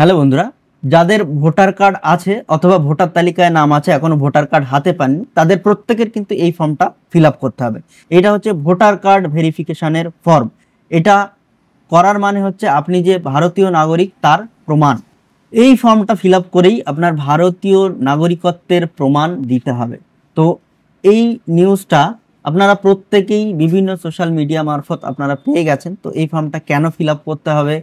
Hello বন্ধুরা, যাদের voter card আছে অথবা ভোটার তালিকায় নাম আছে এখনো ভোটার কার্ড হাতে পাননি তাদের প্রত্যেকের কিন্তু এই ফর্মটা ফিল আপ করতে হবে। এটা হচ্ছে ভোটার কার্ড ভেরিফিকেশনের ফর্ম। এটা করার মানে হচ্ছে আপনি যে ভারতীয় নাগরিক তার প্রমাণ। এই ফর্মটা ফিল আপ করেই আপনার ভারতীয় নাগরিকত্বের প্রমাণ দিতে হবে। তো এই নিউজটা আপনারা প্রত্যেকেই বিভিন্ন সোশ্যাল মিডিয়া মারফত আপনারা পেয়ে গেছেন। তো এই ফর্মটা কেন ফিল আপ করতে হবে,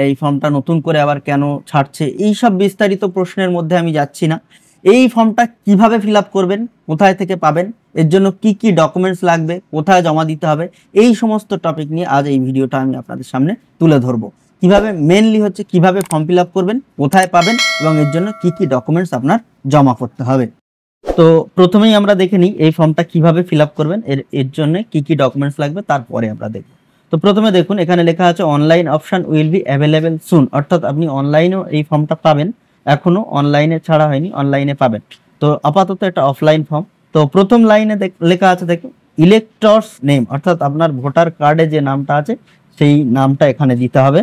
এই ফর্মটা নতুন করে আবার কেন ছাড়ছে, এই সব বিস্তারিত প্রশ্নের মধ্যে আমি যাচ্ছি না। এই ফর্মটা কিভাবে ফিল আপ করবেন, কোথায় থেকে পাবেন, এর জন্য কি কি ডকুমেন্টস লাগবে, কোথায় জমা দিতে হবে, এই সমস্ত টপিক নিয়ে আজ এই ভিডিওটা আমি আপনাদের সামনে তুলে ধরবো। কিভাবে মেনলি হচ্ছে কিভাবে ফর্ম ফিল আপ করবেন, কোথায় পাবেন এবং এর জন্য কি কি ডকুমেন্টস আপনার জমা করতে হবে। তো প্রথমেই আমরা দেখে নিই এই ফর্মটা কিভাবে ফিল আপ করবেন, এর জন্য কি কি ডকুমেন্টস লাগবে তারপরে আমরা দেখব। তো প্রথমে দেখুন এখানে লেখা আছে online option will be available soon, অর্থাৎ আপনি অনলাইনেও এই ফর্মটা পাবেন। এখনো অনলাইনে ছাড়া হয়নি, অনলাইনে পাবেন। তো আপাতত এটা অফলাইন ফর্ম। তো প্রথম লাইনে লেখা আছে দেখুন ইলেক্টরস নেম, অর্থাৎ আপনার ভোটার কার্ডে যে নামটা আছে সেই নামটা এখানে দিতে হবে।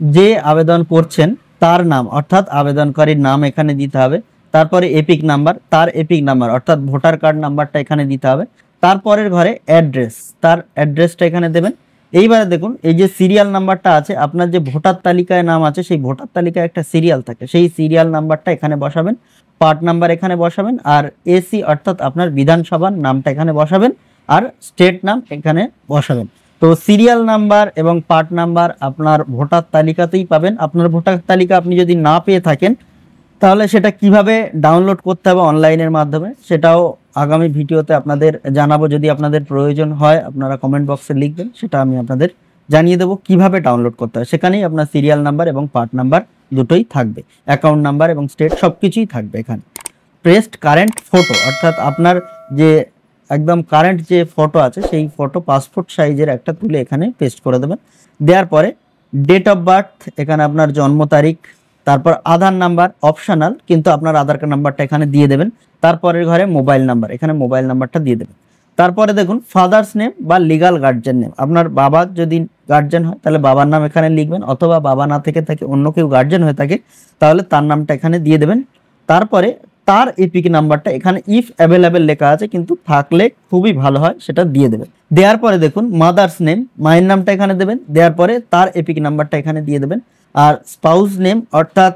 যে আবেদন করছেন তার নাম, অর্থাৎ আবেদনকারীর নাম এখানে দিতে হবে। তারপরে এপিক নাম্বার, তার এপিক নাম্বার অর্থাৎ ভোটার কার্ড নাম্বারটা এখানে দিতে হবে। তারপরের ঘরে অ্যাড্রেস, তার অ্যাড্রেসটা এখানে দেবেন। এইবারে দেখুন এই যে সিরিয়াল নাম্বারটা আছে, আপনার যে ভোটার তালিকায় নাম আছে সেই ভোটার তালিকায় একটা সিরিয়াল থাকে, সেই সিরিয়াল নাম্বারটা এখানে বসাবেন। পার্ট নাম্বার এখানে বসাবেন, আর এসি অর্থাৎ আপনার বিধানসভার নামটা এখানে বসাবেন, আর স্টেট নাম এখানে বসাবেন। তো সিরিয়াল নাম্বার এবং পার্ট নাম্বার আপনার ভোটার তালিকাতেই পাবেন। আপনার ভোটার তালিকা আপনি যদি না পেয়ে থাকেন তাহলে সেটা কিভাবে ডাউনলোড করতে হবে অনলাইনের মাধ্যমে সেটাও আগামী ভিডিওতে আপনাদের জানাবো। যদি আপনাদের প্রয়োজন হয় আপনারা কমেন্ট বক্সে লিখবেন, সেটা আমি আপনাদের জানিয়ে দেবো কিভাবে ডাউনলোড করতে হয়। সেখানেই আপনার সিরিয়াল নাম্বার এবং পার্ট নাম্বার দুটোই থাকবে, অ্যাকাউন্ট নাম্বার এবং স্টেট সব কিছুই থাকবে এখানে। প্রেসড কারেন্ট ফটো, অর্থাৎ আপনার যে একদম কারেন্ট যে ফটো আছে সেই ফটো পাসপোর্ট সাইজের একটা তুলে এখানে পেস্ট করে দেবেন। দেওয়ার পরে ডেট অফ বার্থ, এখানে আপনার জন্ম তারিখ, তারপর আধার নাম্বার অপশনাল, কিন্তু আপনার আধার কার্ড নাম্বারটা এখানে দিয়ে দেবেন। তারপরের ঘরে মোবাইল নাম্বার, এখানে মোবাইল নাম্বারটা দিয়ে দেবেন। তারপরে দেখুন ফাদার্স নেম বা লিগাল গার্জেন নেম, আপনার বাবা যদি গার্জেন হয় তাহলে বাবার নাম এখানে লিখবেন, অথবা বাবা না থেকে থাকে অন্য কেউ গার্জেন হয়ে থাকে তাহলে তার নামটা এখানে দিয়ে দেবেন। তারপরে তার এপিক নাম্বারটা এখানে ইফ অ্যাভেলেবেল লেখা আছে, কিন্তু থাকলে খুবই ভালো হয় সেটা দিয়ে দেবেন। দেওয়ার পরে দেখুন মাদার্স নেম, মায়ের নামটা এখানে দেবেন। দেওয়ার পরে তার এপিক নাম্বারটা এখানে দিয়ে দেবেন। আর স্পাউস নেম, অর্থাৎ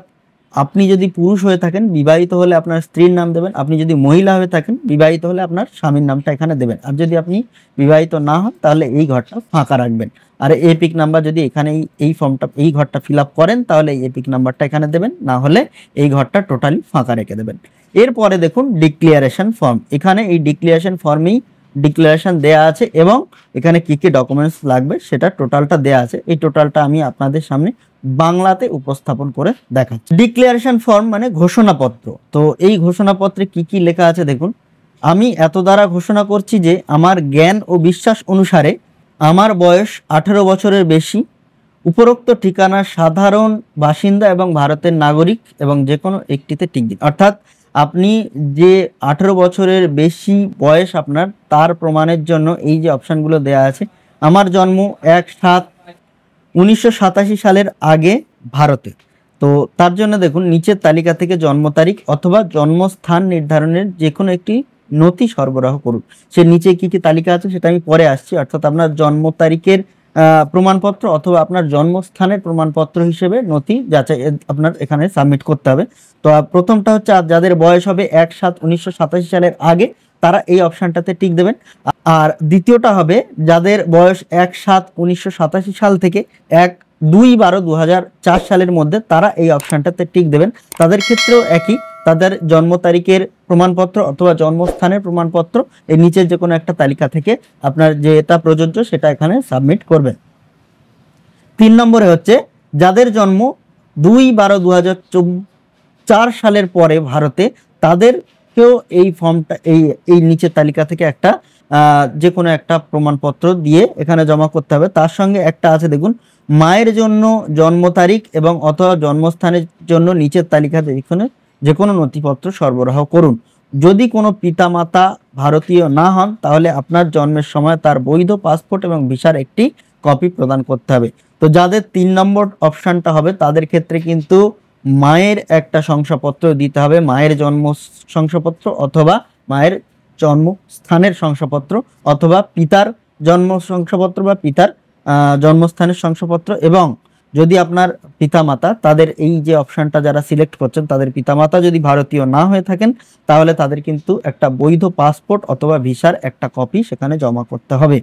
আপনি যদি পুরুষ হয়ে থাকেন বিবাহিত হলে আপনার স্ত্রীর নাম দেবেন, আপনি যদি মহিলা হয়ে থাকেন বিবাহিত হলে আপনার স্বামীর নামটা এখানে দেবেন। আর যদি আপনি বিবাহিত না হন তাহলে এই ঘরটা ফাঁকা রাখবেন। আর এপিক নাম্বার যদি এখানে এই ফর্মটা এই ঘরটা ফিল আপ করেন তাহলে এই এপিক নাম্বারটা এখানে দেবেন, না হলে এই ঘরটা টোটালি ফাঁকা রেখে দেবেন। এরপরে দেখুন ডিক্লিয়ারেশন ফর্ম, এখানে এই ডিক্লিয়ারেশন ফর্মেই ডিক্লারেশন দেয়া আছে এবং এখানে কি কি ডকুমেন্টস লাগবে সেটা টোটালটা দেয়া আছে। এই টোটালটা আমি আপনাদের সামনে বাংলাতে উপস্থাপন করে দেখাচ্ছি। ডিক্লারেশন ফর্ম মানে ঘোষণাপত্র। তো এই ঘোষণাপত্রে কি কি লেখা আছে দেখুন। আমি এত দ্বারা ঘোষণা করছি যে আমার জ্ঞান ও বিশ্বাস অনুসারে আমার বয়স 18 বছরের বেশি, উপরোক্ত ঠিকানার সাধারণ বাসিন্দা এবং ভারতের নাগরিক এবং যে কোনো একটিতে টিক দিন। অর্থাৎ আপনি যে 18 বছরের বেশি বয়স আপনার, তার প্রমাণের জন্য এই যে অপশানগুলো দেয়া আছে। আমার জন্ম 1/7/1987 সালের আগে ভারতে, তো তার জন্য দেখুন নিচের তালিকা থেকে জন্ম তারিখ অথবা জন্মস্থান নির্ধারণের যে কোনো একটি নথি সরবরাহ করুন। সে নিচে কি কি তালিকা আছে সেটা আমি পরে আসছি। অর্থাৎ আপনার জন্ম তারিখের প্রমাণপত্র অথবা আপনার জন্মস্থানের প্রমাণপত্র হিসেবে নথি যাচাই আপনার এখানে সাবমিট করতে হবে। তো প্রথমটা হচ্ছে যাদের বয়স হবে 1/7/1987 সালের আগে তারা এই অপশানটাতে টিক দেবেন। আর দ্বিতীয়টা হবে যাদের বয়স 1/7/1987 সাল থেকে 1/2/12/2004 সালের মধ্যে, তারা এই অপশানটাতে টিক দেবেন। তাদের ক্ষেত্রেও একই, তাদের জন্ম তারিখের প্রমাণপত্র অথবা জন্মস্থানের প্রমাণপত্র এই নিচের যে কোনো একটা তালিকা থেকে আপনার যেটা প্রযোজ্য সেটা এখানে সাবমিট করবেন। 3 নম্বরে হচ্ছে যাদের জন্ম 2/12/2004 সালের পরে ভারতে, তাদেরকেও এই ফর্মটা এই নিচের তালিকা থেকে একটা যে কোনো একটা প্রমাণপত্র দিয়ে এখানে জমা করতে হবে। তার সঙ্গে একটা আছে দেখুন মায়ের জন্য জন্ম তারিখ এবং অথবা জন্মস্থানের জন্য নিচের তালিকাতে এখানে যে কোনো নথিপত্র সরবরাহ করুন। যদি কোনো পিতামাতা ভারতীয় না হন তাহলে আপনার জন্মের সময় তার বৈধ পাসপোর্ট এবং ভিসার একটি কপি প্রদান করতে হবে। তো যাদের 3 নম্বর অপশানটা হবে তাদের ক্ষেত্রে কিন্তু মায়ের একটা শংসাপত্র দিতে হবে, মায়ের জন্ম শংসাপত্র অথবা মায়ের জন্মস্থানের শংসাপত্র অথবা পিতার জন্ম শংসাপত্র বা পিতার জন্মস্থানের শংসাপত্র। এবং যদি আপনার পিতামাতা, তাদের এই যে অপশানটা যারা সিলেক্ট করছেন তাদের পিতামাতা যদি ভারতীয় না হয়ে থাকেন তাহলে তাদের কিন্তু একটা বৈধ পাসপোর্ট অথবা ভিসার একটা কপি সেখানে জমা করতে হবে।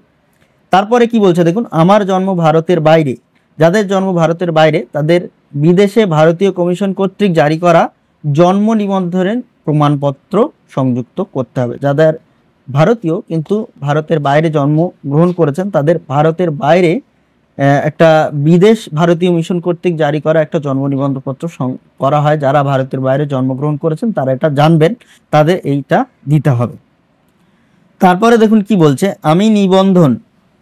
তারপরে কি বলছে দেখুন, আমার জন্ম ভারতের বাইরে, যাদের জন্ম ভারতের বাইরে তাদের বিদেশে ভারতীয় কমিশন কর্তৃক জারি করা জন্ম নিবন্ধনের প্রমাণপত্র সংযুক্ত করতে হবে। যাদের ভারতীয় কিন্তু ভারতের বাইরে জন্মগ্রহণ করেছেন তাদের ভারতের বাইরে একটা বিদেশ ভারতীয় মিশন কর্তৃক জারি করা একটা জন্ম নিবন্ধনপত্র করা হয়। যারা ভারতের বাইরে জন্মগ্রহণ করেছেন তারা এটা জানবেন, তাদের এইটা দিতে হবে। তারপরে দেখুন কি বলছে, আমি নিবন্ধন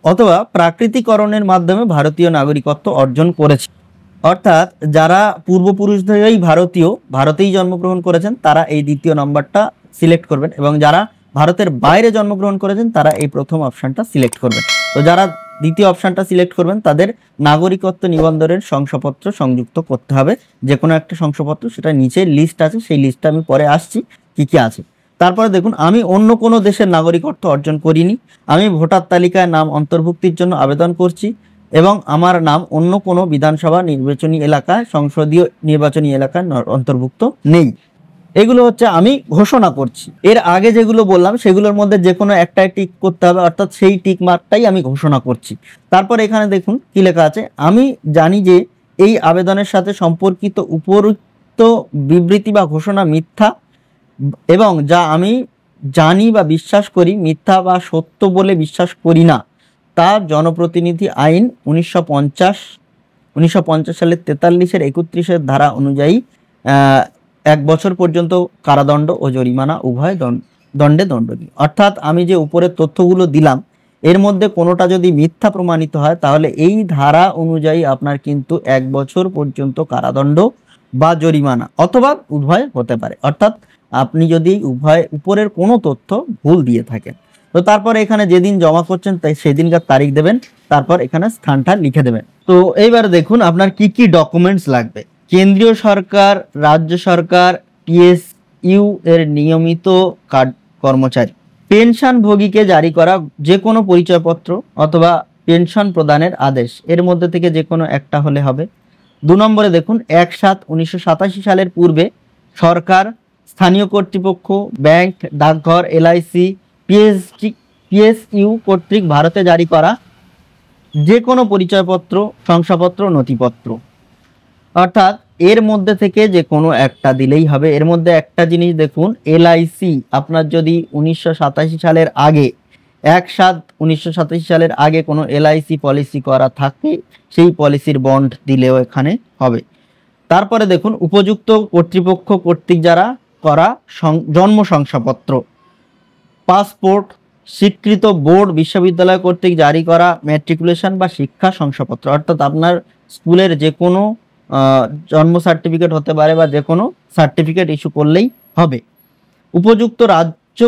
অথবা প্রাকৃতিকরণের মাধ্যমে ভারতীয় নাগরিকত্ব অর্জন করেছি। অর্থাৎ যারা পূর্বপুরুষদেরই ভারতীয়, ভারতেই জন্মগ্রহণ করেছেন তারা এই দ্বিতীয় নম্বরটা সিলেক্ট করবেন, এবং যারা ভারতের বাইরে জন্মগ্রহণ করেছেন তারা এই প্রথম অপশানটা সিলেক্ট করবেন। তো যারা দ্বিতীয় অপশানটা সিলেক্ট করবেন তাদের নাগরিকত্ব নিবন্ধনের শংসাপত্র সংযুক্ত করতে হবে, যে কোনো একটা শংসাপত্র, সেটা নিচে লিস্ট আছে, সেই লিস্টটা আমি পরে আসছি কি কি আছে। তারপরে দেখুন, আমি অন্য কোনো দেশের নাগরিকত্ব অর্জন করিনি, আমি ভোটার তালিকায় নাম অন্তর্ভুক্তির জন্য আবেদন করছি এবং আমার নাম অন্য কোনো বিধানসভা নির্বাচনী এলাকায়, সংসদীয় নির্বাচনী এলাকায় অন্তর্ভুক্ত নেই। এগুলো হচ্ছে আমি ঘোষণা করছি। এর আগে যেগুলো বললাম সেগুলোর মধ্যে যে কোনো একটাই টিক করতে হবে, অর্থাৎ সেই টিক মার্কটাই আমি ঘোষণা করছি। তারপর এখানে দেখুন কি লেখা আছে, আমি জানি যে এই আবেদনের সাথে সম্পর্কিত উপরোক্ত বিবৃতি বা ঘোষণা মিথ্যা এবং যা আমি জানি বা বিশ্বাস করি মিথ্যা বা সত্য বলে বিশ্বাস করি না, তা জনপ্রতিনিধি আইন 1950 সালের 43-এর 31-এর ধারা অনুযায়ী 1 বছর পর্যন্ত কারাদণ্ড ও জরিমানা উভয় দণ্ডে দণ্ডনীয়। অর্থাৎ আমি যে উপরের তথ্যগুলো দিলাম এর মধ্যে কোনোটা যদি মিথ্যা প্রমাণিত হয় তাহলে এই ধারা অনুযায়ী আপনার কিন্তু 1 বছর পর্যন্ত কারাদণ্ড বা জরিমানা অথবা উভয় হতে পারে। অর্থাৎ আপনি যদি উপরের কোনো তথ্য ভুল দিয়ে থাকেন। তো তারপর এখানে যেদিন জমা করছেন তাই সেদিনকার তারিখ দেবেন, তারপর এখানে স্থানটা লিখে দেবেন। তো এইবার দেখুন আপনার কি কি ডকুমেন্টস লাগবে। কেন্দ্রীয় সরকার, রাজ্য সরকার, PSU এর নিয়মিত কর্মচারী, পেনশনভোগীকে জারি করা যে কোনো পরিচয়পত্র অথবা পেনশন প্রদানের আদেশ, এর মধ্যে থেকে যে কোনো একটা হলে হবে। 2 নম্বরে দেখুন, 1/7/1987 সালের পূর্বে সরকার, স্থানীয় কর্তৃপক্ষ, ব্যাংক, ডাকঘর, LIC, PSU কর্তৃক ভারতে জারি করা যে কোনো পরিচয়পত্র, শংসাপত্র, নথিপত্র। অর্থাৎ এর মধ্যে থেকে যে কোনো একটা দিলেই হবে। এর মধ্যে একটা জিনিস দেখুন, LIC আপনার যদি 1987 সালের আগে 1/7/1987 সালের আগে কোনো LIC পলিসি করা থাকে সেই পলিসির বন্ড দিলেও এখানে হবে। তারপরে দেখুন, উপযুক্ত কর্তৃপক্ষ কর্তৃক যারা করা জন্ম শংসাপত্র, পাসপোর্ট, স্বীকৃত বোর্ড বিশ্ববিদ্যালয় কর্তৃক জারি করা ম্যাট্রিকুলেশন বা শিক্ষা শংসাপত্র, অর্থাৎ আপনার স্কুলের যে কোনো জন্ম সার্টিফিকেট হতে পারে বা যে কোনো সার্টিফিকেট ইস্যু করলেই হবে। উপযুক্ত রাজ্য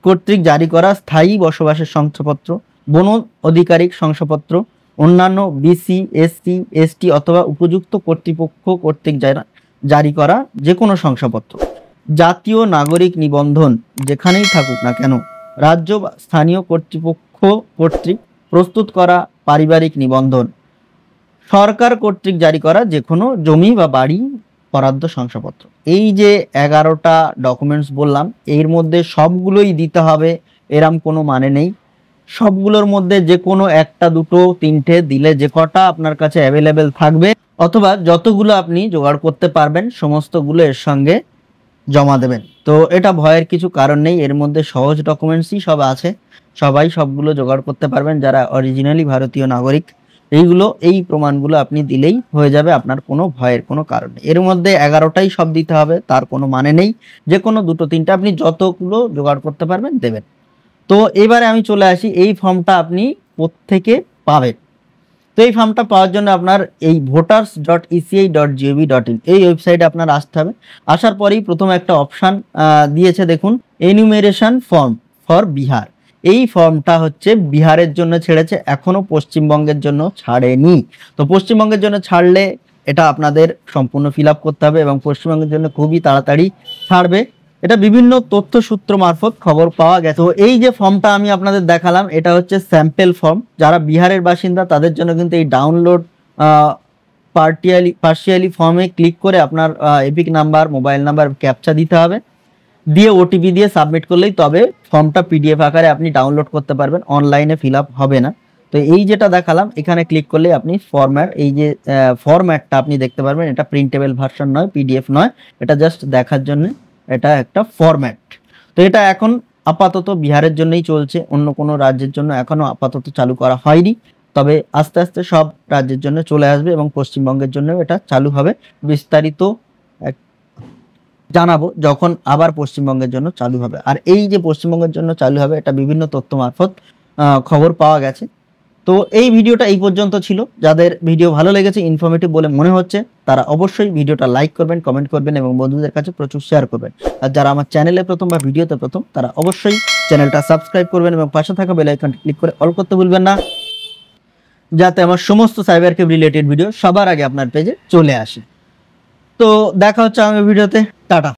কর্তৃক জারি করা স্থায়ী বসবাসের শংসাপত্র, বন আধিকারিক শংসাপত্র, অন্যান্য BC, SC, ST অথবা উপযুক্ত কর্তৃপক্ষ কর্তৃক জারি করা যে কোনো শংসাপত্র, জাতীয় নাগরিক নিবন্ধন যেখানেই থাকুক না কেন, রাজ্য বা স্থানীয় কর্তৃপক্ষ কর্তৃক প্রস্তুত করা পারিবারিক নিবন্ধন, সরকার কর্তৃক জারি করা যে কোনো জমি বা বাড়ি বরাদ্দ শংসাপত্র। এই যে 11টা ডকুমেন্টস বললাম এর মধ্যে সবগুলোই দিতে হবে এরম কোনো মানে নেই। সবগুলোর মধ্যে যে কোনো একটা, দুটো, তিনটে দিলে যে কটা আপনার কাছে অ্যাভেলেবেল থাকবে অথবা যতগুলো আপনি জোগাড় করতে পারবেন সমস্তগুলো এর সঙ্গে জমা দেবেন। তো এটা ভয়ের কিছু কারণ নেই, এর মধ্যে সহজ ডকুমেন্টসই সব আছে, সবাই সবগুলো জোগাড় করতে পারবেন যারা অরিজিনালি ভারতীয় নাগরিক। এই প্রমাণগুলো আপনি দিলেই হয়ে যাবে, আপনার কোনো ভয়ের কোনো কারণ নেই। এর মধ্যে 11টাই সব দিতে হবে তার কোনো মানে নেই, যে কোনো দুটো তিনটা আপনি যতগুলো জোগাড় করতে পারবেন দেবেন। তো এবারে আমি চলে আসি এই ফর্মটা আপনি কোত্থেকে পাবেন। তো এই ফর্মটা পাওয়ার জন্য আপনার এই voters.eci.gov.in এই ওয়েবসাইটে আপনার আসতে হবে। আসার পরেই প্রথম একটা অপশান দিয়েছে দেখুন, এনুমেরেশন ফর্ম ফর বিহার। এই ফর্মটা হচ্ছে বিহারের জন্য ছেড়েছে, এখনো পশ্চিমবঙ্গের জন্য ছাড়েনি। তো পশ্চিমবঙ্গের জন্য ছাড়লে এটা আপনাদের সম্পূর্ণ ফিল আপ করতে হবে এবং পশ্চিমবঙ্গের জন্য খুবই তাড়াতাড়ি ছাড়বে, এটা বিভিন্ন তথ্য সূত্র মারফত খবর পাওয়া গেছে। তো এই যে ফর্মটা আমি আপনাদের দেখালাম এটা হচ্ছে স্যাম্পল ফর্ম। যারা বিহারের বাসিন্দা তাদের জন্য কিন্তু এই ডাউনলোড পার্শিয়ালি ফর্মে ক্লিক করে আপনার epic number, mobile number, captcha দিতে হবে, দিয়ে ওটিপি দিয়ে সাবমিট করলেই তবে ফর্মটা পিডিএফ আকারে আপনি ডাউনলোড করতে পারবেন, অনলাইনে ফিল আপ হবে না। তো এই যেটা দেখালাম এখানে ক্লিক করলে আপনি এই যে ফরম্যাটটা আপনি দেখতে পারবেন, এটা প্রিন্টেবল ভার্সন নয়, পিডিএফ নয়, এটা জাস্ট দেখার জন্য, এটা একটা ফরম্যাট। তো এটা এখন আপাতত বিহারের জন্যই চলছে, অন্য কোনো রাজ্যের জন্য এখনো আপাতত চালু করা হয়নি, তবে আস্তে আস্তে সব রাজ্যের জন্য চলে আসবে এবং পশ্চিমবঙ্গের জন্য এটা চালু হবে। বিস্তারিত জানাবো যখন আবার পশ্চিমবঙ্গের জন্য চালু হবে। আর এই যে পশ্চিমবঙ্গের জন্য চালু হবে এটা বিভিন্ন তথ্য মারফত খবর পাওয়া গেছে। তো এই ভিডিওটা এই পর্যন্ত ছিল। যাদের ভিডিও ভালো লেগেছে, ইনফরমেটিভ বলে মনে হচ্ছে, তারা অবশ্যই ভিডিওটা লাইক করবেন, কমেন্ট করবেন এবং বন্ধুদের কাছে প্রচুর শেয়ার করবেন। আর যারা আমার চ্যানেলে প্রথম বা ভিডিওতে প্রথম, তারা অবশ্যই চ্যানেলটা সাবস্ক্রাইব করবেন এবং পাশে থাকা বেল আইকনটি ক্লিক করে অল করতে ভুলবেন না, যাতে আমার সমস্ত সাইবার ক্রাইম রিলেটেড ভিডিও সবার আগে আপনার পেজে চলে আসে। তো দেখা হচ্ছে আগামী ভিডিওতে, টাটা।